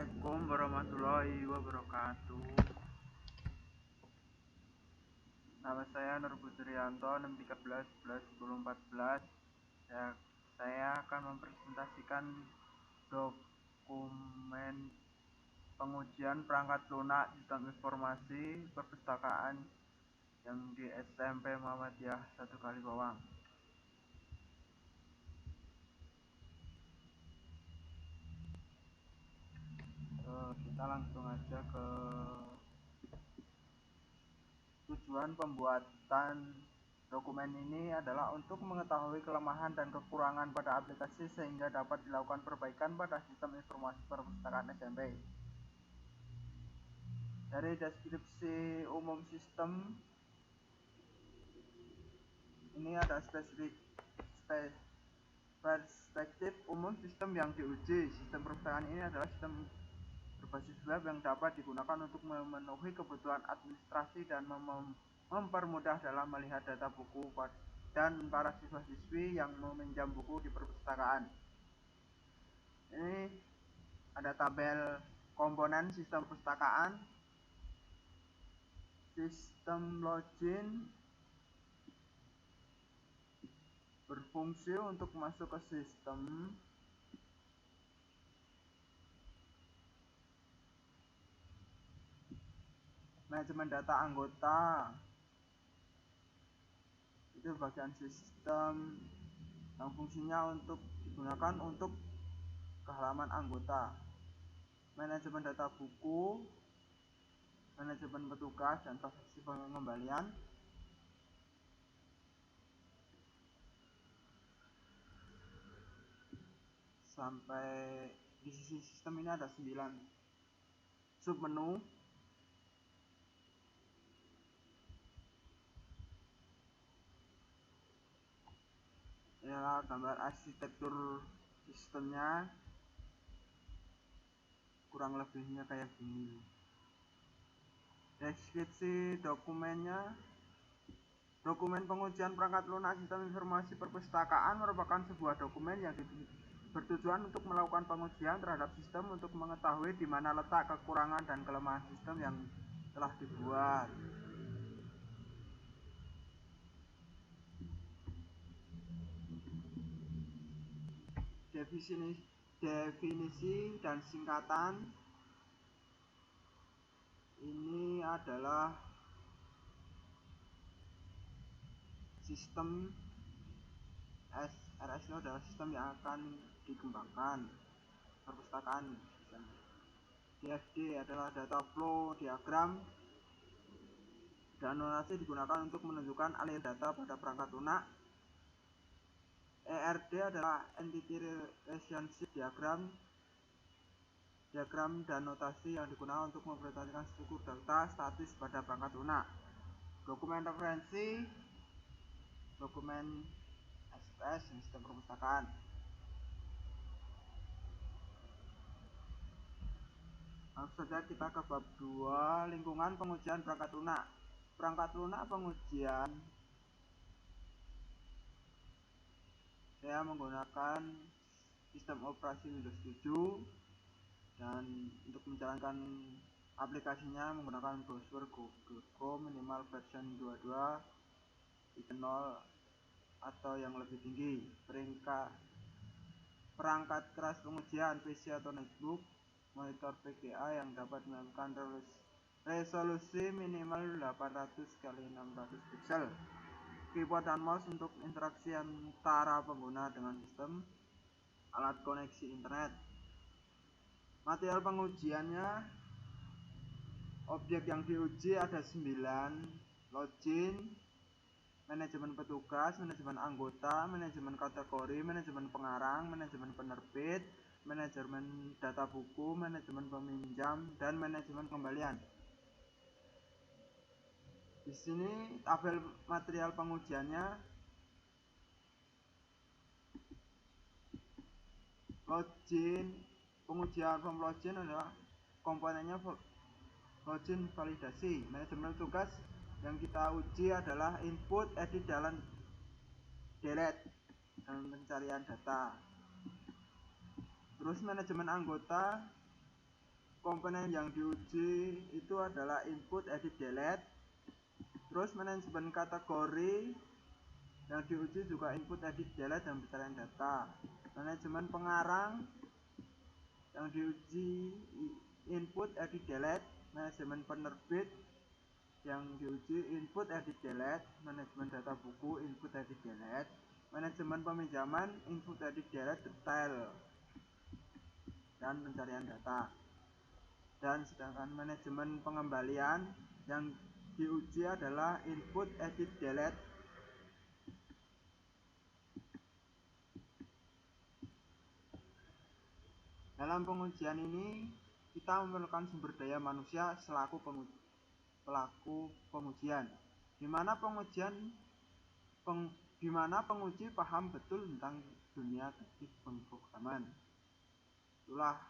Assalamualaikum warahmatullahi wabarakatuh. Nama saya Nur Putrianto 613/11/1014. Saya akan mempresentasikan dokumen pengujian perangkat lunak sistem informasi perpustakaan yang di SMP Muhammadiyah 1 Kalibawang. Kita langsung aja ke tujuan pembuatan dokumen ini adalah untuk mengetahui kelemahan dan kekurangan pada aplikasi sehingga dapat dilakukan perbaikan pada sistem informasi perpustakaan SMP. Dari deskripsi umum sistem ini ada perspektif umum sistem yang diuji. Sistem perpustakaan ini adalah sistem berbasis web yang dapat digunakan untuk memenuhi kebutuhan administrasi dan mempermudah dalam melihat data buku dan para siswa-siswi yang meminjam buku di perpustakaan. Ini ada tabel komponen sistem perpustakaan, sistem login berfungsi untuk masuk ke sistem. Manajemen data anggota itu bagian sistem yang fungsinya untuk digunakan untuk ke halaman anggota. Manajemen data buku, manajemen petugas dan transaksi pengembalian. Sampai di sisi sistem ini ada 9 submenu. Inilah gambar arsitektur sistemnya, kurang lebihnya kayak gini. Deskripsi dokumennya, dokumen pengujian perangkat lunak sistem informasi perpustakaan merupakan sebuah dokumen yang bertujuan untuk melakukan pengujian terhadap sistem untuk mengetahui di mana letak kekurangan dan kelemahan sistem yang telah dibuat. Definisi dan singkatan ini adalah sistem SRS itu adalah sistem yang akan dikembangkan perpustakaan. DFD adalah data flow diagram dan notasi digunakan untuk menunjukkan aliran data pada perangkat lunak. ERD adalah entity relationship diagram dan notasi yang digunakan untuk mempresentasikan struktur data statis pada perangkat lunak. Dokumen referensi, dokumen SPS sistem perpustakaan. Langsung saja kita ke bab 2, lingkungan pengujian perangkat lunak. Perangkat lunak pengujian saya menggunakan sistem operasi Windows 7 dan untuk menjalankan aplikasinya menggunakan browser Google Chrome minimal version 22 3.0 atau yang lebih tinggi. Perangkat keras pengujian PC atau notebook, monitor VGA yang dapat melakukan resolusi minimal 800x600 pixel. Keyboard dan mouse untuk interaksi antara pengguna dengan sistem, alat koneksi internet. Material pengujiannya, objek yang diuji ada 9, login, manajemen petugas, manajemen anggota, manajemen kategori, manajemen pengarang, manajemen penerbit, manajemen data buku, manajemen peminjam, dan manajemen pengembalian. Di sini tabel material pengujiannya. Login, pengujian form login adalah komponennya login validasi. Manajemen tugas yang kita uji adalah input, edit, dan delete dan pencarian data. Terus manajemen anggota komponen yang diuji itu adalah input, edit, delete. Terus manajemen kategori yang diuji juga input, edit, delete, dan pencarian data. Manajemen pengarang yang diuji input, edit, delete. Manajemen penerbit yang diuji input, edit, delete. Manajemen data buku, input, edit, delete. Manajemen peminjaman, input, edit, delete, detail, dan pencarian data. Dan sedangkan manajemen pengembalian yang diuji adalah input, edit, delete. Dalam pengujian ini kita memerlukan sumber daya manusia selaku pelaku pengujian, di mana penguji paham betul tentang dunia teknik pemrograman. Itulah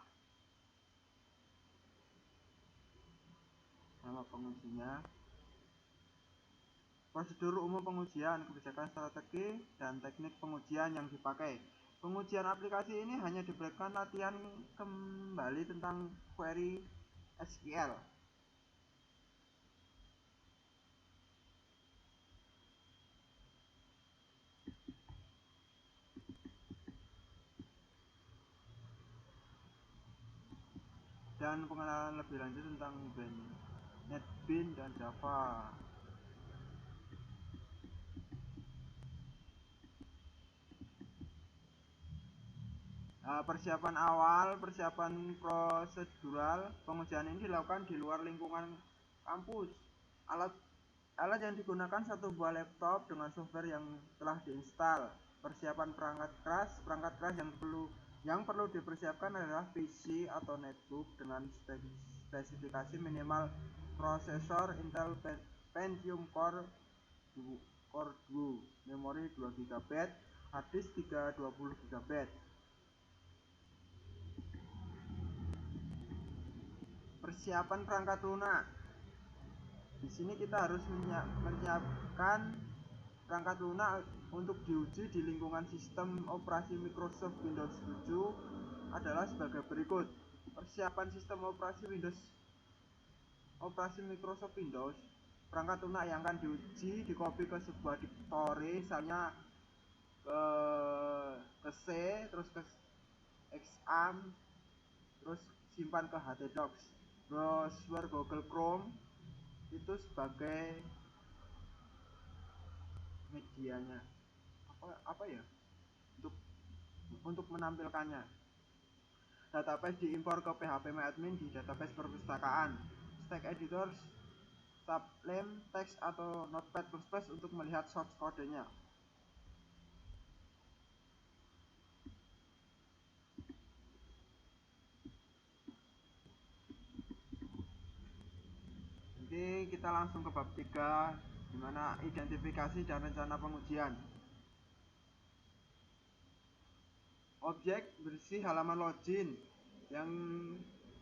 nama pengujinya. Prosedur umum pengujian, kebijakan strategi, dan teknik pengujian yang dipakai. Pengujian aplikasi ini hanya diberikan latihan kembali tentang query SQL. Dan pengenalan lebih lanjut tentang NetBeans dan Java. Persiapan awal, persiapan prosedural. Pengujian ini dilakukan di luar lingkungan kampus. Alat yang digunakan satu buah laptop dengan software yang telah diinstal. Persiapan perangkat keras yang perlu dipersiapkan adalah PC atau netbook dengan spesifikasi minimal prosesor Intel Pentium Core 2, memori 2 GB, hard disk 320 GB. Persiapan perangkat lunak. Di sini kita harus menyiapkan perangkat lunak untuk diuji di lingkungan sistem operasi Microsoft Windows 7 adalah sebagai berikut. Persiapan sistem operasi Microsoft Windows. Perangkat lunak yang akan diuji dikopi ke sebuah directory, misalnya ke C, terus ke exam, terus simpan ke htdocs. Browser Google Chrome itu sebagai medianya, apa ya, untuk menampilkannya. Database diimpor ke phpMyAdmin di database perpustakaan. Stack editor, Sublime Text atau Notepad++ untuk melihat source kodenya. Jadi kita langsung ke bab 3, dimana identifikasi dan rencana pengujian. Objek berisi halaman login. Yang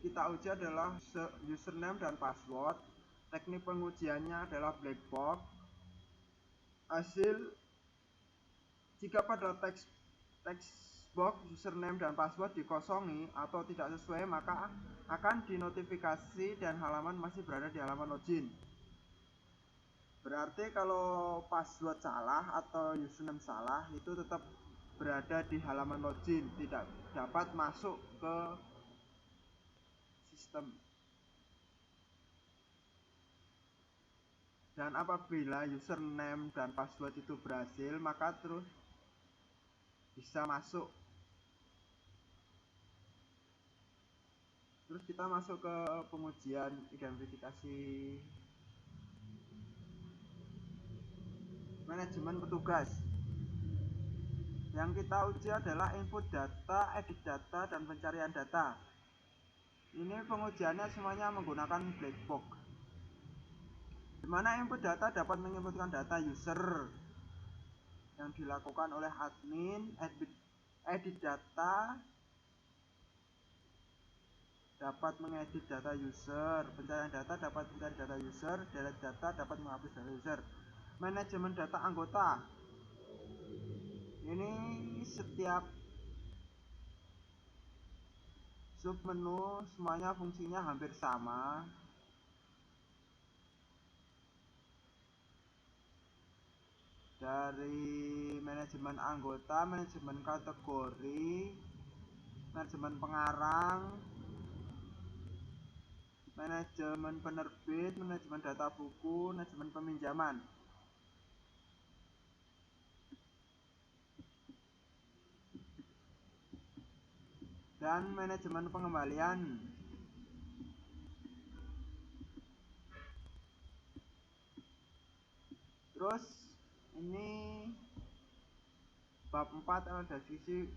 kita uji adalah username dan password. Teknik pengujiannya adalah black box. Hasil, jika pada text box username dan password dikosongi atau tidak sesuai, maka akan dinotifikasi dan halaman masih berada di halaman login. Berarti kalau password salah atau username salah, itu tetap berada di halaman login, tidak dapat masuk ke sistem. Dan apabila username dan password itu berhasil, maka terus bisa masuk. Terus kita masuk ke pengujian identifikasi manajemen petugas. Yang kita uji adalah input data, edit data, dan pencarian data. Ini pengujiannya semuanya menggunakan black box, di mana input data dapat menginputkan data user yang dilakukan oleh admin. Edit data dapat mengedit data user. Pencarian data dapat mencari data user. Delete data dapat menghapus data user. Manajemen data anggota. Ini setiap submenu semuanya fungsinya hampir sama. Dari manajemen anggota, manajemen kategori, manajemen pengarang, manajemen penerbit, manajemen data buku, manajemen peminjaman, dan manajemen pengembalian. Terus ini bab 4 adalah deskripsi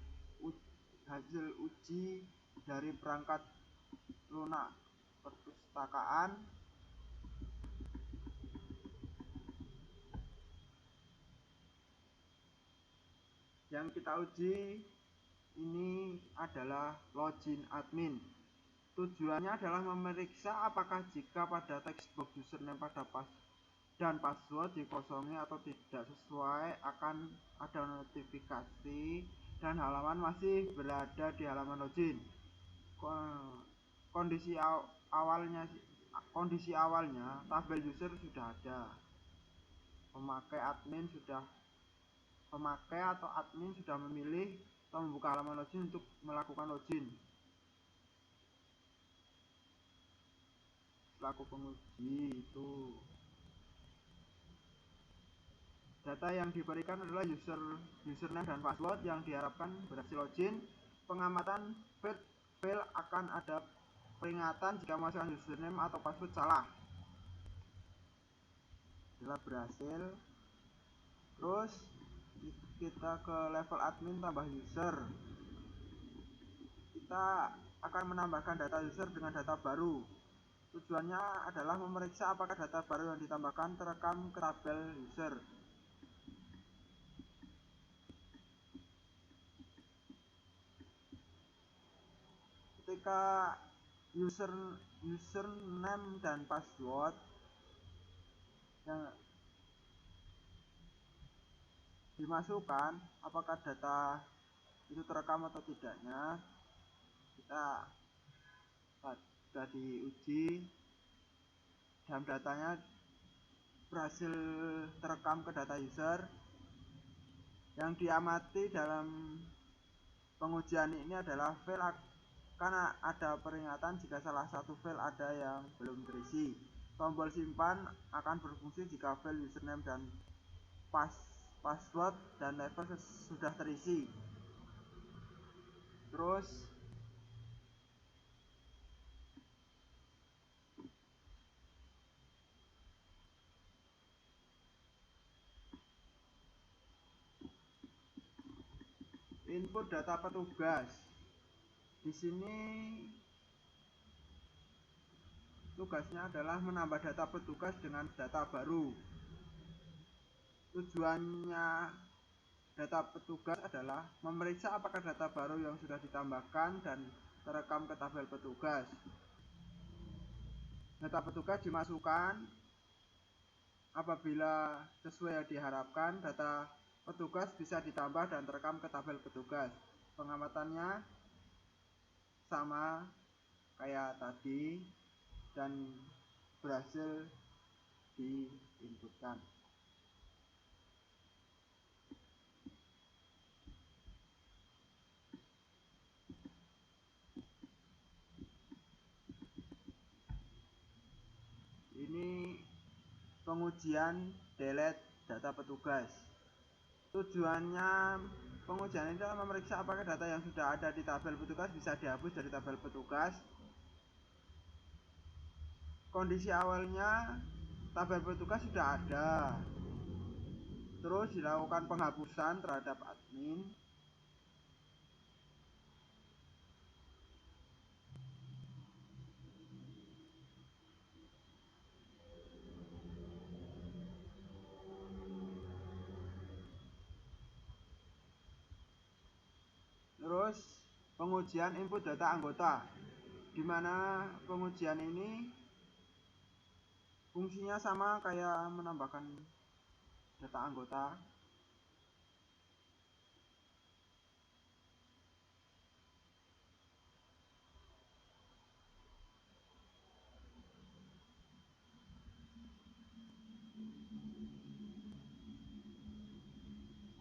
hasil uji dari perangkat lunak perpustakaan. Yang kita uji ini adalah login admin. Tujuannya adalah memeriksa apakah jika pada textbox username dan password dikosongi atau tidak sesuai akan ada notifikasi dan halaman masih berada di halaman login. Kondisi awalnya tabel user sudah ada. Pemakai atau admin sudah memilih atau membuka halaman login untuk melakukan login. Selaku penguji itu data yang diberikan adalah username dan password yang diharapkan berhasil login. Pengamatan fail akan ada peringatan jika masukkan username atau password salah. Adalah berhasil. Terus kita ke level admin tambah user. Kita akan menambahkan data user dengan data baru. Tujuannya adalah memeriksa apakah data baru yang ditambahkan terekam ke tabel user. Ketika username dan password yang dimasukkan, apakah data itu terekam atau tidaknya, kita sudah diuji dan datanya berhasil terekam ke data user. Yang diamati dalam pengujian ini adalah fail karena ada peringatan jika salah satu file ada yang belum terisi. Tombol simpan akan berfungsi jika file username dan password dan level sudah terisi. Terus input data petugas. Di sini tugasnya adalah menambah data petugas dengan data baru. Tujuannya data petugas adalah memeriksa apakah data baru yang sudah ditambahkan dan terekam ke tabel petugas. Data petugas dimasukkan apabila sesuai yang diharapkan. Data petugas bisa ditambah dan terekam ke tabel petugas. Pengamatannya sama kayak tadi dan berhasil diinputkan. Ini pengujian delete data petugas. Tujuannya pengujian ini adalah memeriksa apakah data yang sudah ada di tabel petugas bisa dihapus dari tabel petugas. Kondisi awalnya tabel petugas sudah ada, terus dilakukan penghapusan terhadap admin. Terus pengujian input data anggota, di mana pengujian ini fungsinya sama kayak menambahkan data anggota.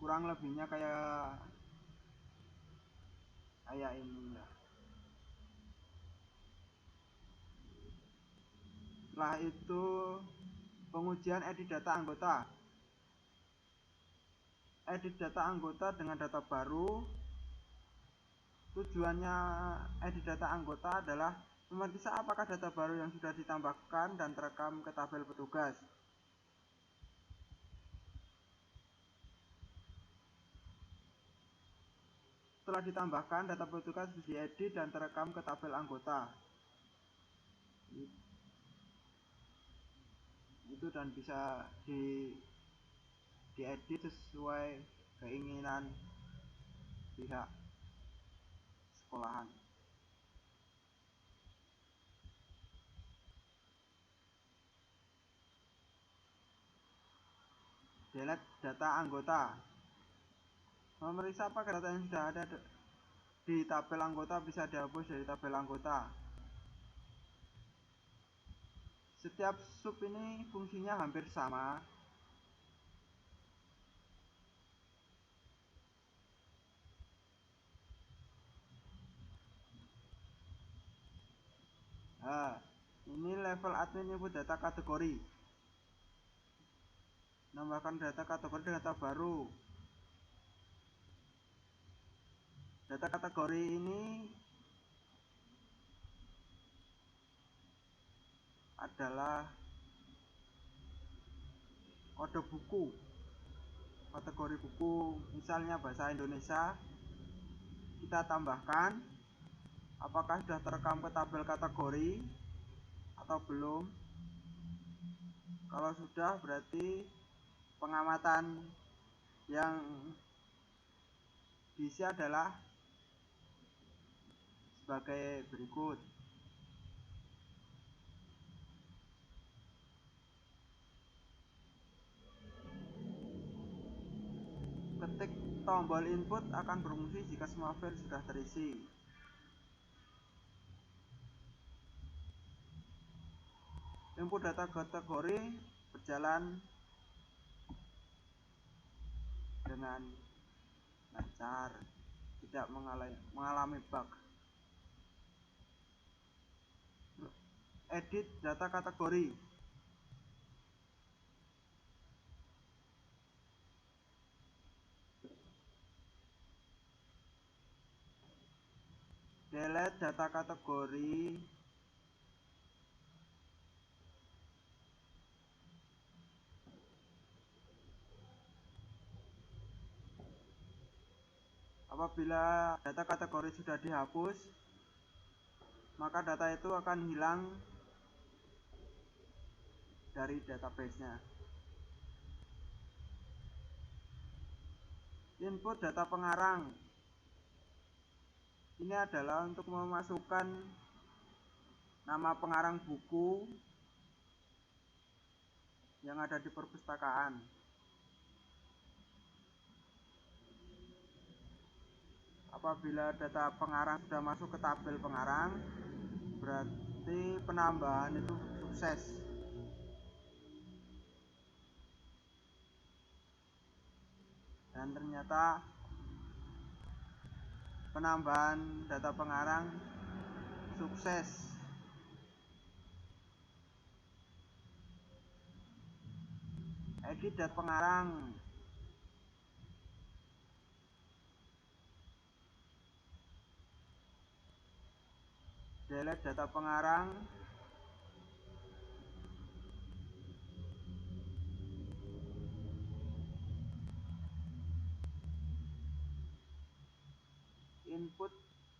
kurang lebihnya kayak ini ya. Setelah itu pengujian edit data anggota. Edit data anggota dengan data baru. Tujuannya edit data anggota adalah memeriksa apakah data baru yang sudah ditambahkan dan terekam ke tabel petugas. Setelah ditambahkan, data petugas diedit dan terekam ke tabel anggota. Itu dan bisa diedit sesuai keinginan pihak sekolahan. Delete data anggota. Memeriksa apakah data yang sudah ada di tabel anggota bisa dihapus dari tabel anggota. Setiap sub ini fungsinya hampir sama. Nah, ini level admin input data kategori. Nambahkan data kategori dengan data baru. Data kategori ini adalah kode buku. Kategori buku, misalnya bahasa Indonesia, kita tambahkan apakah sudah terekam ke tabel kategori atau belum. Kalau sudah, berarti pengamatan yang diisi adalah sebagai berikut. Ketik tombol input akan berfungsi jika semua file sudah terisi. Input data kategori berjalan dengan lancar, tidak mengalami bug. Edit data kategori. Delete data kategori. Apabila data kategori sudah dihapus, maka data itu akan hilang dari database-nya. Input data pengarang. Ini adalah untuk memasukkan nama pengarang buku yang ada di perpustakaan. Apabila data pengarang sudah masuk ke tabel pengarang, berarti penambahan itu sukses. Dan ternyata penambahan data pengarang sukses. Edit data pengarang. Delete data pengarang. Input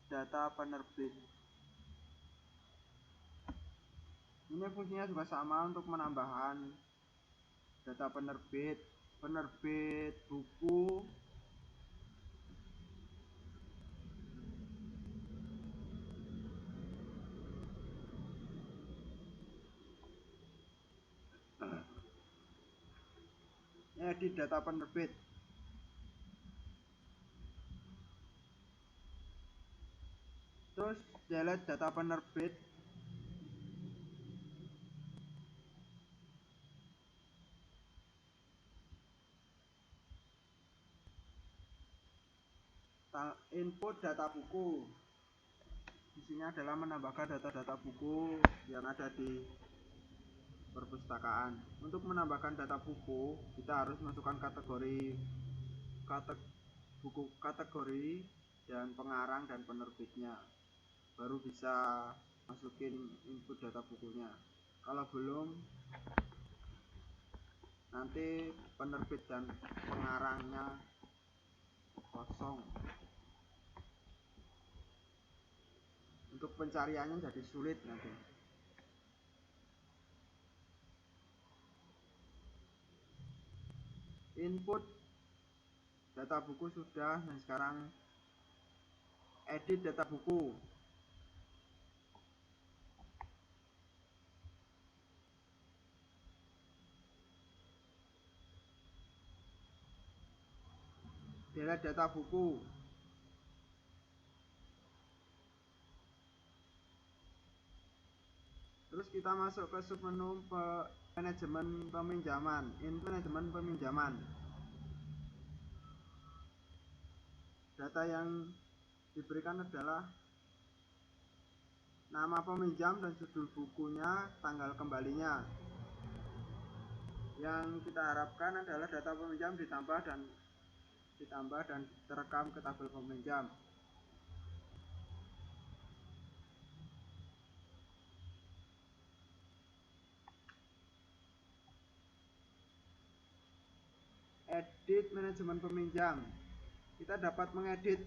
data penerbit. Ini fungsinya juga sama untuk menambahkan data penerbit buku, edit data penerbit. Terus delete data penerbit. input data buku. Di sini adalah menambahkan data-data buku yang ada di perpustakaan. Untuk menambahkan data buku, kita harus masukkan buku kategori dan pengarang dan penerbitnya. Baru bisa masukin input data bukunya. Kalau belum, nanti penerbit dan pengarangnya kosong. Untuk pencariannya jadi sulit nanti. Input data buku sudah, dan sekarang edit data buku. Delete data buku. Terus kita masuk ke submenu manajemen peminjaman, manajemen peminjaman. Data yang diberikan adalah nama peminjam dan judul bukunya, tanggal kembalinya. Yang kita harapkan adalah data peminjam ditambah dan terekam ke tabel peminjam. Edit manajemen peminjam. Kita dapat mengedit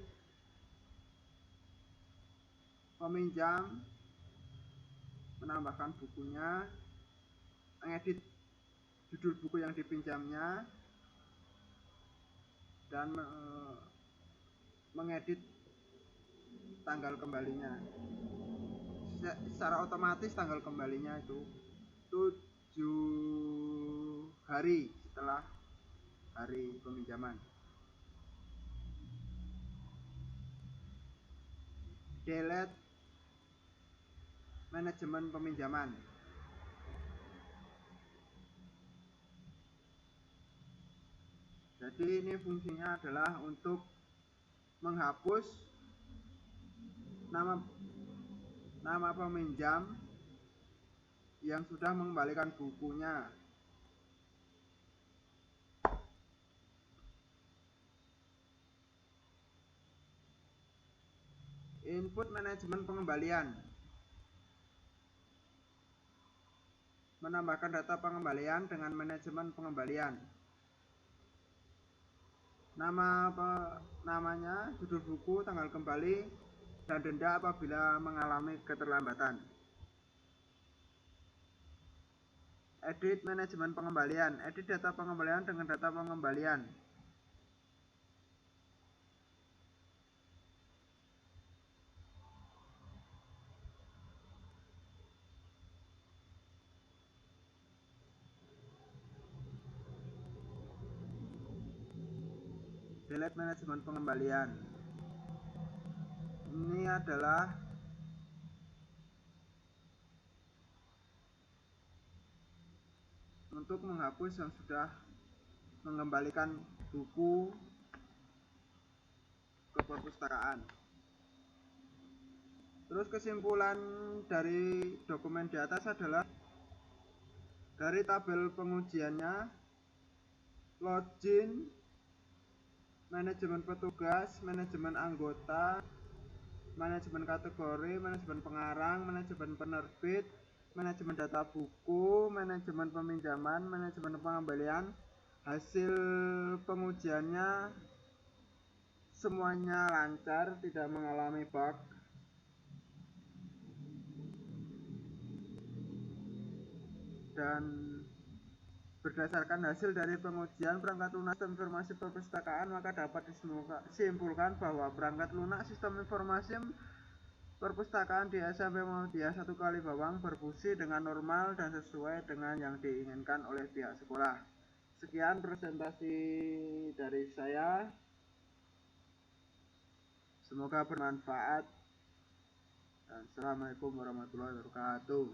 peminjam, menambahkan bukunya, mengedit judul buku yang dipinjamnya, dan mengedit tanggal kembalinya. Secara otomatis tanggal kembalinya itu 7 hari setelah hari peminjaman. Delete manajemen peminjaman. Jadi ini fungsinya adalah untuk menghapus nama peminjam yang sudah mengembalikan bukunya. Input manajemen pengembalian. Menambahkan data pengembalian dengan manajemen pengembalian. Namanya, judul buku, tanggal kembali, dan denda apabila mengalami keterlambatan. Edit manajemen pengembalian. Edit data pengembalian dengan data pengembalian. Delete manajemen pengembalian. Ini adalah untuk menghapus yang sudah mengembalikan buku ke perpustakaan. Terus kesimpulan dari dokumen di atas adalah dari tabel pengujiannya, login, manajemen petugas, manajemen anggota, manajemen kategori, manajemen pengarang, manajemen penerbit, manajemen data buku, manajemen peminjaman, manajemen pengembalian. Hasil pengujiannya semuanya lancar, tidak mengalami bug. Dan berdasarkan hasil dari pengujian perangkat lunak sistem informasi perpustakaan, maka dapat disimpulkan bahwa perangkat lunak sistem informasi perpustakaan di SMP Muhammadiyah 1 Kalibawang berfungsi dengan normal dan sesuai dengan yang diinginkan oleh pihak sekolah. Sekian presentasi dari saya. Semoga bermanfaat. Assalamualaikum warahmatullahi wabarakatuh.